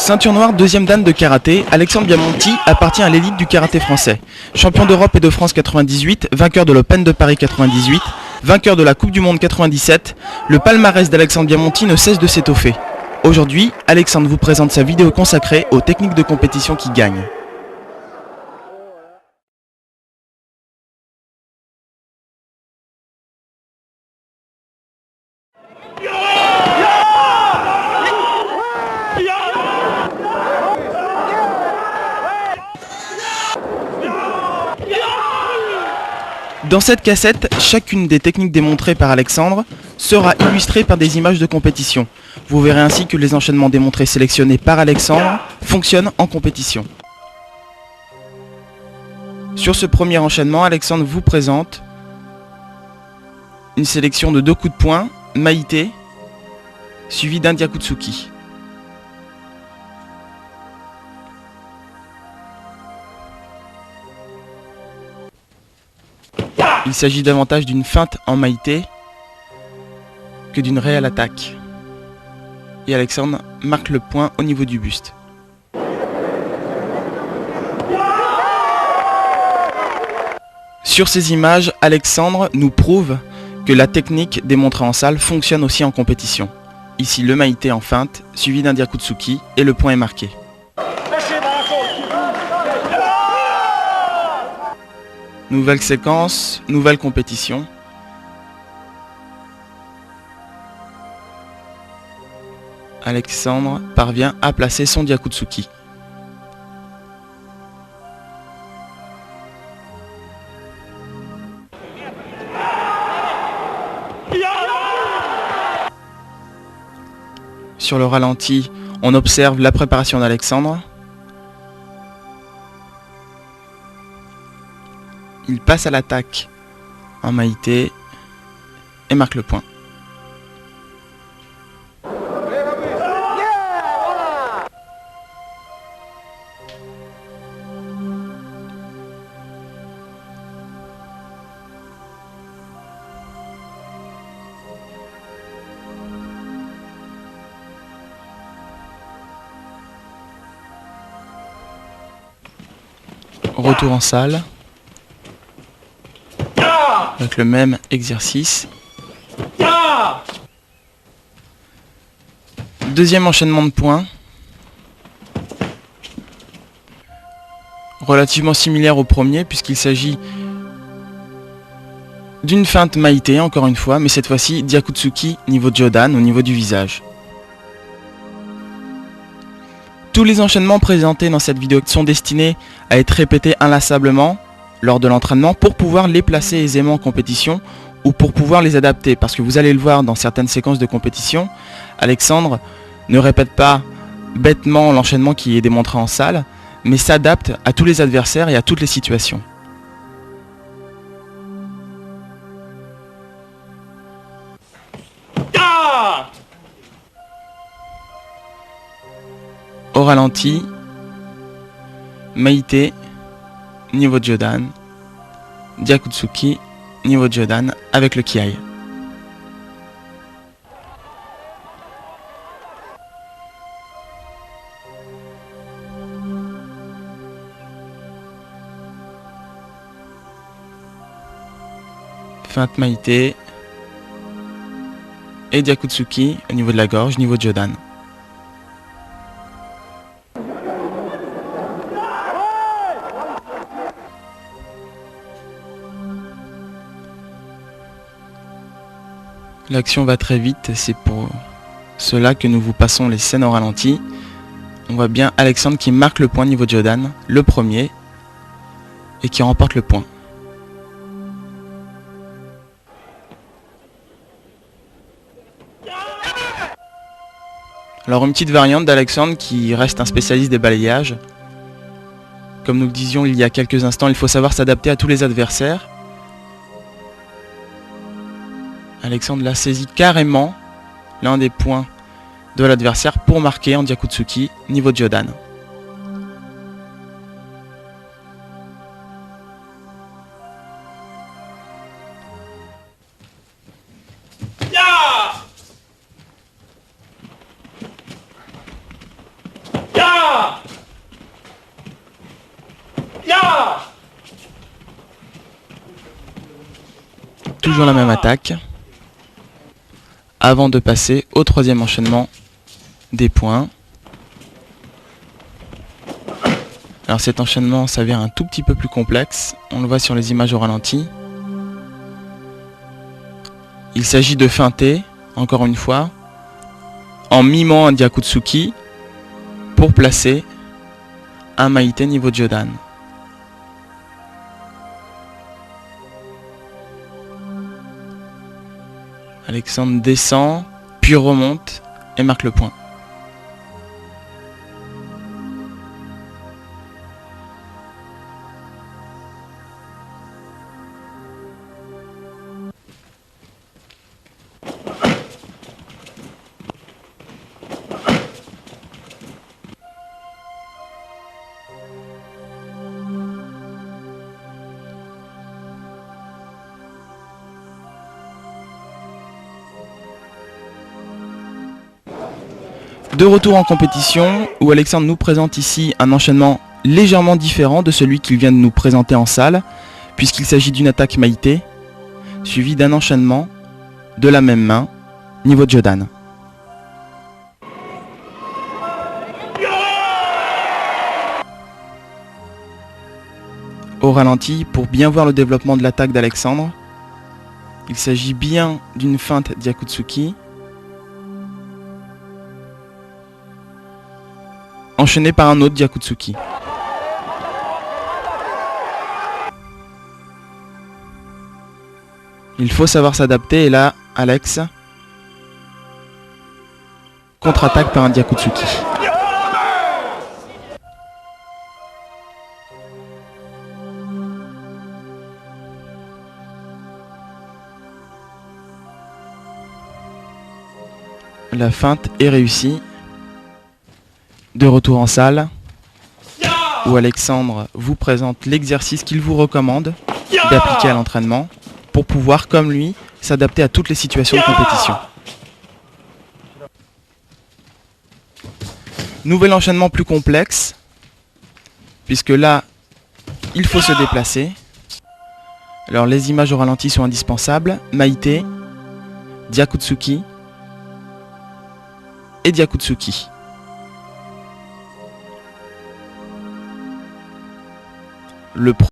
Ceinture noire, deuxième dan de karaté, Alexandre Biamonti appartient à l'élite du karaté français. Champion d'Europe et de France 98, vainqueur de l'Open de Paris 98, vainqueur de la Coupe du Monde 97, le palmarès d'Alexandre Biamonti ne cesse de s'étoffer. Aujourd'hui, Alexandre vous présente sa vidéo consacrée aux techniques de compétition qui gagnent. Dans cette cassette, chacune des techniques démontrées par Alexandre sera illustrée par des images de compétition. Vous verrez ainsi que les enchaînements démontrés sélectionnés par Alexandre fonctionnent en compétition. Sur ce premier enchaînement, Alexandre vous présente une sélection de 2 coups de poing, Maïté, suivi d'un Diakutsuki. Il s'agit davantage d'une feinte en Maïté que d'une réelle attaque. Et Alexandre marque le point au niveau du buste. Sur ces images, Alexandre nous prouve que la technique démontrée en salle fonctionne aussi en compétition. Ici le Maïté en feinte, suivi d'un Diakutsuki, et le point est marqué. Nouvelle séquence, nouvelle compétition. Alexandre parvient à placer son Diakutsuki. Sur le ralenti, on observe la préparation d'Alexandre. Il passe à l'attaque en Maïté et marque le point. Retour en salle. Avec le même exercice. Deuxième enchaînement de points. Relativement similaire au premier puisqu'il s'agit d'une feinte Maïté encore une fois, mais cette fois-ci Diakutsuki niveau Jodan au niveau du visage. Tous les enchaînements présentés dans cette vidéo sont destinés à être répétés inlassablement lors de l'entraînement pour pouvoir les placer aisément en compétition ou pour pouvoir les adapter, parce que vous allez le voir dans certaines séquences de compétition, Alexandre ne répète pas bêtement l'enchaînement qui est démontré en salle, mais s'adapte à tous les adversaires et à toutes les situations. Au ralenti, Maïté, niveau Jodan, Diakutsuki, niveau Jodan, avec le Kiai. Feinte Maïté et Diakutsuki au niveau de la gorge, niveau Jodan. L'action va très vite, c'est pour cela que nous vous passons les scènes au ralenti. On voit bien Alexandre qui marque le point niveau Jodan, le premier, et qui remporte le point. Alors une petite variante d'Alexandre qui reste un spécialiste des balayages. Comme nous le disions il y a quelques instants, il faut savoir s'adapter à tous les adversaires. Alexandre l'a saisi carrément l'un des points de l'adversaire pour marquer en Diakutsuki niveau Jodan. toujours la même attaque, avant de passer au troisième enchaînement des points. Alors cet enchaînement s'avère un tout petit peu plus complexe, on le voit sur les images au ralenti. Il s'agit de feinter, encore une fois, en mimant un Gyakutsuki pour placer un Maite niveau Jodan. Alexandre descend, puis remonte et marque le point. De retour en compétition, où Alexandre nous présente ici un enchaînement légèrement différent de celui qu'il vient de nous présenter en salle, puisqu'il s'agit d'une attaque Maite, suivie d'un enchaînement de la même main, niveau Jodan. Au ralenti, pour bien voir le développement de l'attaque d'Alexandre, il s'agit bien d'une feinte Gyakutsuki, enchaîné par un autre Gyakutsuki. Il faut savoir s'adapter et là, Alex contre-attaque par un Gyakutsuki. La feinte est réussie. De retour en salle, où Alexandre vous présente l'exercice qu'il vous recommande d'appliquer à l'entraînement pour pouvoir, comme lui, s'adapter à toutes les situations de compétition. Nouvel enchaînement plus complexe, puisque là, il faut se déplacer. Alors les images au ralenti sont indispensables. Maite, Gyakutsuki et Gyakutsuki. Le